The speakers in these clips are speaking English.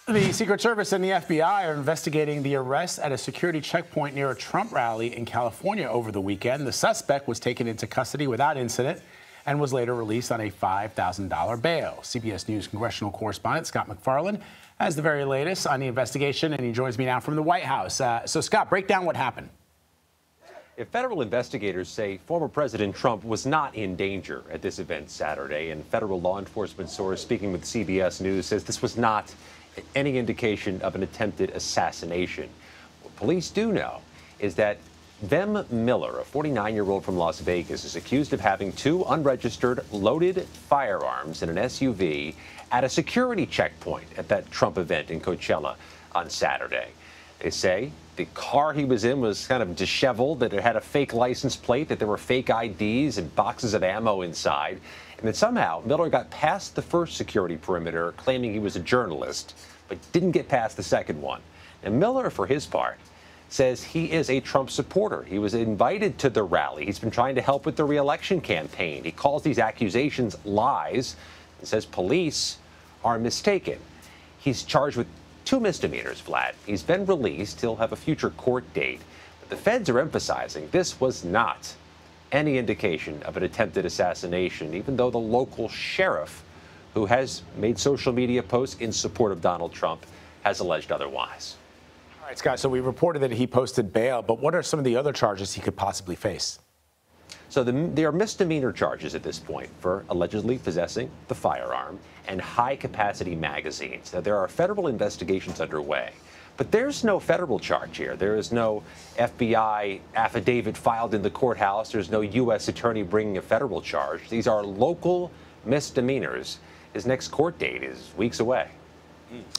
The Secret Service and the FBI are investigating the arrest at a security checkpoint near a Trump rally in California over the weekend. The suspect was taken into custody without incident and was later released on a $5,000 bail. CBS News congressional correspondent Scott MacFarlane has the very latest on the investigation, and he joins me now from the White House. So, Scott, break down what happened. If federal investigators say former President Trump was not in danger at this event Saturday, and federal law enforcement source speaking with CBS News says this was not any indication of an attempted assassination. What police do know is that Vem Miller, a 49-year-old from Las Vegas, is accused of having two unregistered loaded firearms in an SUV at a security checkpoint at that Trump event in Coachella on Saturday. They say the car he was in was kind of disheveled, that it had a fake license plate, that there were fake IDs and boxes of ammo inside, and that somehow Miller got past the first security perimeter claiming he was a journalist, but didn't get past the second one. And Miller, for his part, says he is a Trump supporter. He was invited to the rally. He's been trying to help with the re-election campaign. He calls these accusations lies and says police are mistaken. He's charged with 2 misdemeanors, Vlad. He's been released. He'll have a future court date. But the feds are emphasizing this was not any indication of an attempted assassination, even though the local sheriff, who has made social media posts in support of Donald Trump, has alleged otherwise. All right, Scott, so we reported that he posted bail, but what are some of the other charges he could possibly face? So there are misdemeanor charges at this point for allegedly possessing the firearm and high-capacity magazines. Now, there are federal investigations underway, but there's no federal charge here. There is no FBI affidavit filed in the courthouse. There's no U.S. attorney bringing a federal charge. These are local misdemeanors. His next court date is weeks away.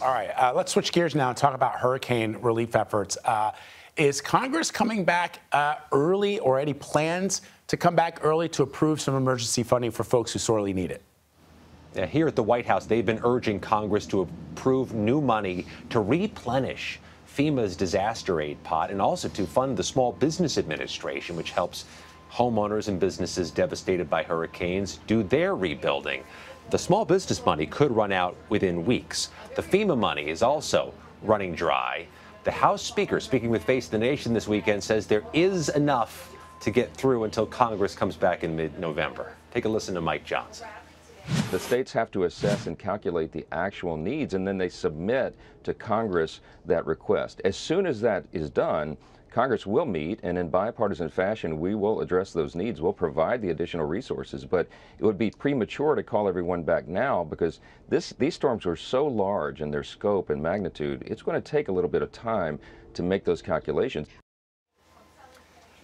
All right, let's switch gears now and talk about hurricane relief efforts. Is Congress coming back early, or any plans to come back early to approve some emergency funding for folks who sorely need it? Here at the White House, they've been urging Congress to approve new money to replenish FEMA's disaster aid pot and also to fund the Small Business Administration, which helps homeowners and businesses devastated by hurricanes do their rebuilding. The small business money could run out within weeks. The FEMA money is also running dry. The House Speaker, speaking with Face the Nation this weekend, says there is enough to get through until Congress comes back in mid-November. Take a listen to Mike Johnson. The states have to assess and calculate the actual needs, and then they submit to Congress that request. As soon as that is done, Congress will meet, and in bipartisan fashion, we will address those needs. We'll provide the additional resources, but it would be premature to call everyone back now because these storms are so large in their scope and magnitude, it's going to take a little bit of time to make those calculations.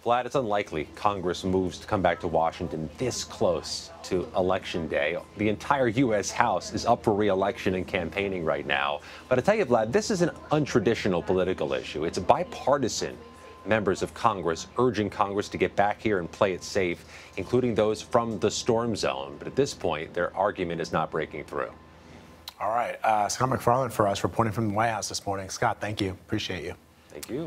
Vlad, it's unlikely Congress moves to come back to Washington this close to Election Day. The entire U.S. House is up for re-election and campaigning right now. But I tell you, Vlad, this is an untraditional political issue. It's a bipartisan members of Congress urging Congress to get back here and play it safe, including those from the storm zone. But at this point, their argument is not breaking through. All right. Scott MacFarlane for us, reporting from the White House this morning. Scott, thank you. Appreciate you. Thank you.